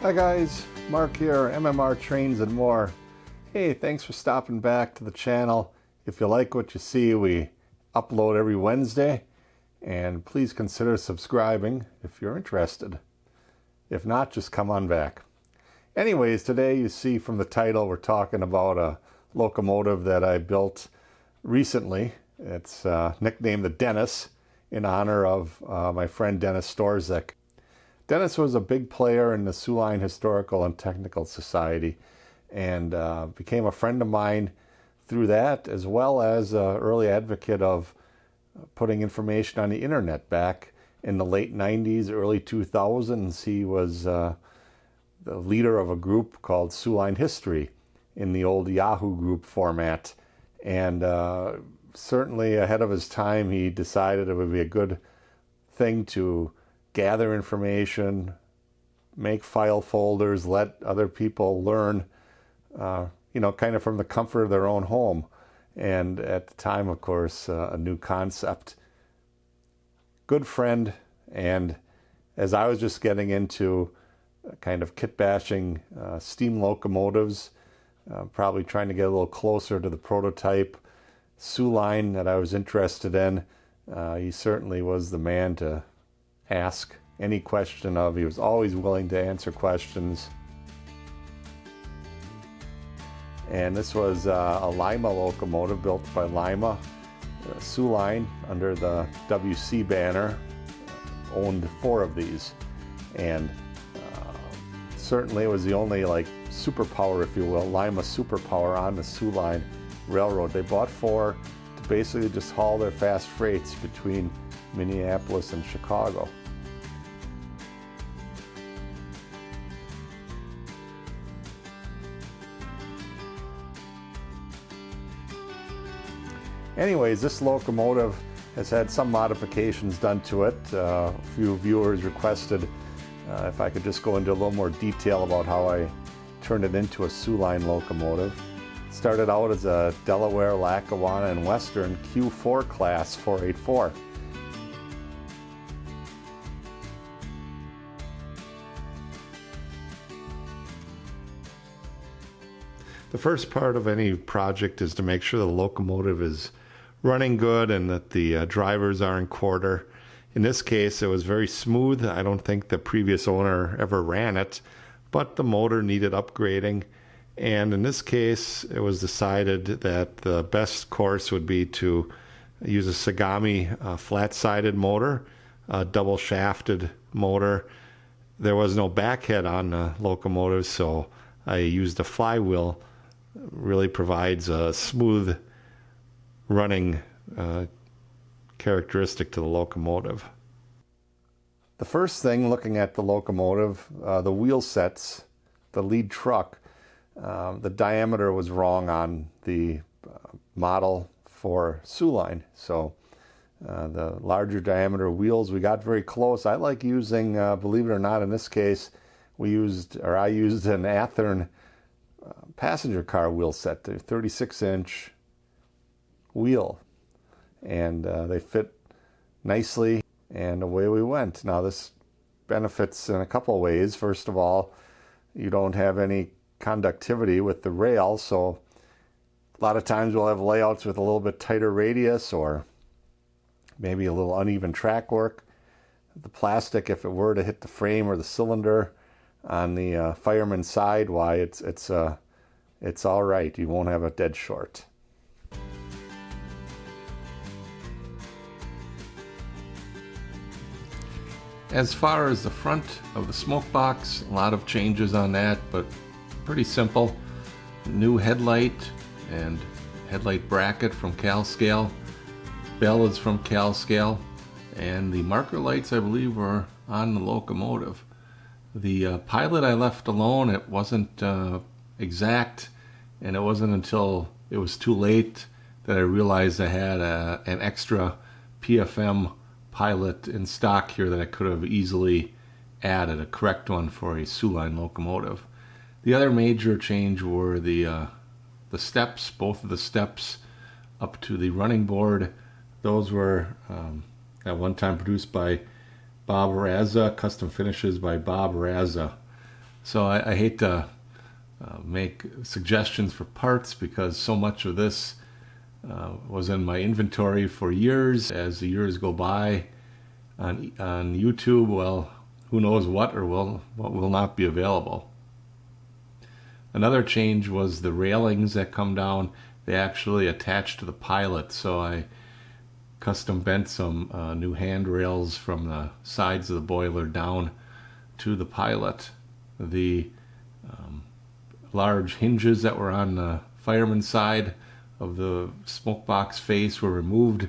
Hi guys, Mark here, MMR Trains and More. Hey, thanks for stopping back to the channel. If you like what you see, we upload every Wednesday, and please consider subscribing if you're interested. If not, just come on back. Anyways, today you see from the title we're talking about a locomotive that I built recently. It's nicknamed the Dennis in honor of my friend Dennis Storzek. Dennis was a big player in the Soo Line Historical and Technical Society and became a friend of mine through that, as well as an early advocate of putting information on the internet back in the late 90s, early 2000s. He was the leader of a group called Soo Line History in the old Yahoo group format. And certainly ahead of his time, he decided it would be a good thing to gather information, make file folders, let other people learn, kind of from the comfort of their own home. And at the time, of course, a new concept. Good friend, and as I was just getting into kind of kit bashing steam locomotives, probably trying to get a little closer to the prototype Soo Line that I was interested in, he certainly was the man to ask any question of. He was always willing to answer questions. And this was a Lima locomotive built by Lima. Soo Line, under the WC banner, owned 4 of these. And certainly it was the only superpower, if you will, Lima superpower on the Soo Line Railroad. They bought 4 to basically just haul their fast freights between Minneapolis and Chicago. Anyways, this locomotive has had some modifications done to it. A few viewers requested if I could just go into a little more detail about how I turned it into a Soo Line locomotive. It started out as a Delaware, Lackawanna, and Western Q4 Class 484. The first part of any project is to make sure the locomotive is running good and that the drivers are in quarter. In this case, it was very smooth. I don't think the previous owner ever ran it, but the motor needed upgrading. And in this case, it was decided that the best course would be to use a Sagami flat-sided motor, a double-shafted motor. There was no backhead on the locomotive, so I used a flywheel. Really provides a smooth running characteristic to the locomotive. The first thing, looking at the locomotive, the wheel sets, the lead truck, the diameter was wrong on the model for Soo Line. So the larger diameter wheels, we got very close. I like using, believe it or not, in this case, I used an Athearn passenger car wheel set, the 36-inch wheel, and they fit nicely, and away we went. Now this benefits in a couple of ways. First of all, you don't have any conductivity with the rail, so a lot of times we'll have layouts with a little bit tighter radius or maybe a little uneven track work. The plastic, if it were to hit the frame or the cylinder on the fireman's side, why, it's all right. You won't have a dead short. As far as the front of the Smokebox, a lot of changes on that, but pretty simple. New headlight and headlight bracket from CalScale. Bell is from CalScale. And the marker lights, I believe, were on the locomotive. The pilot I left alone. It wasn't exact, and it wasn't until it was too late that I realized I had an extra PFM pilot in stock here that I could have easily added, a correct one for a Soo Line locomotive. The other major change were the steps, both of the steps up to the running board. Those were at one time produced by Bob Raza, custom finishes by Bob Raza. So I hate to make suggestions for parts because so much of this was in my inventory for years. As the years go by on YouTube, well, who knows what will not be available. Another change was the railings that come down. They actually attach to the pilot, so I custom bent some new handrails from the sides of the boiler down to the pilot. The large hinges that were on the fireman's side of the Smokebox face were removed,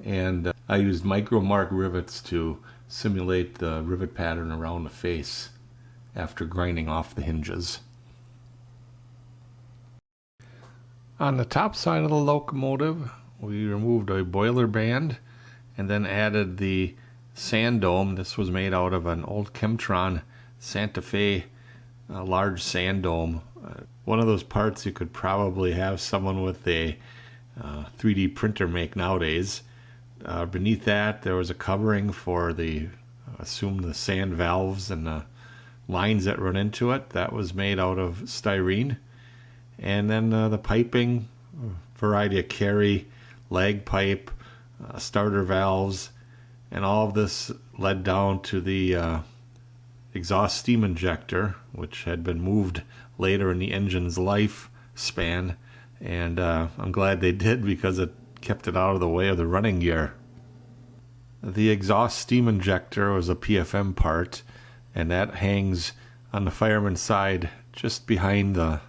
and I used micro mark rivets to simulate the rivet pattern around the face after grinding off the hinges. On the top side of the locomotive, we removed a boiler band and then added the sand dome. This was made out of an old Chemtron Santa Fe large sand dome. One of those parts you could probably have someone with a 3D printer make nowadays. Beneath that there was a covering for the sand valves and the lines that run into it. That was made out of styrene. And then the piping, variety of carry, lag pipe, starter valves, and all of this led down to the exhaust steam injector, which had been moved later in the engine's lifespan. And I'm glad they did, because it kept it out of the way of the running gear. The exhaust steam injector was a PFM part, and that hangs on the fireman's side just behind the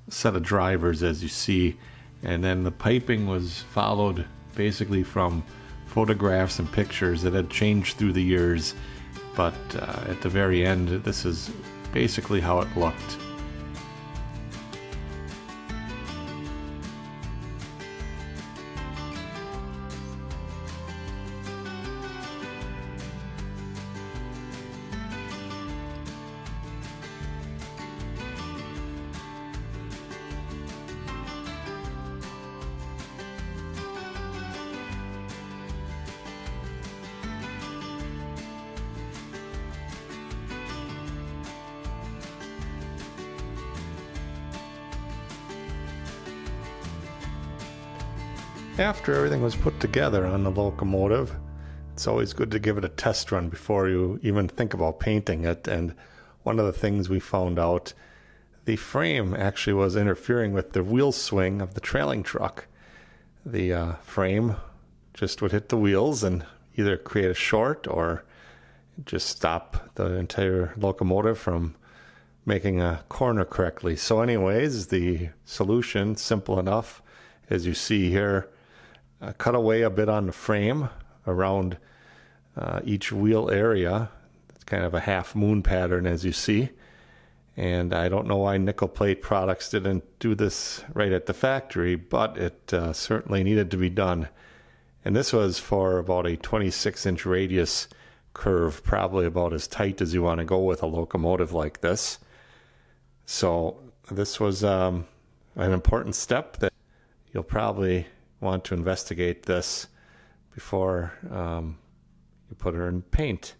set of drivers, as you see. And then the piping was followed basically from photographs and pictures that had changed through the years, but at the very end this is basically how it looked. After everything was put together on the locomotive, it's always good to give it a test run before you even think about painting it. And one of the things we found out, the frame actually was interfering with the wheel swing of the trailing truck. The frame just would hit the wheels and either create a short or just stop the entire locomotive from making a corner correctly. So anyways, the solution, simple enough, as you see here. Cut away a bit on the frame around each wheel area. It's kind of a half moon pattern, as you see. And I don't know why nickel plate products didn't do this right at the factory, but it certainly needed to be done. And this was for about a 26-inch radius curve, probably about as tight as you want to go with a locomotive like this. So this was an important step that you'll probably want to investigate this before you put her in paint.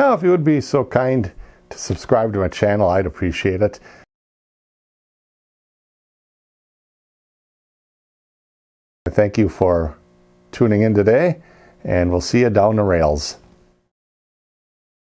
Well, if you would be so kind to subscribe to my channel, I'd appreciate it. Thank you for tuning in today, and we'll see you down the rails.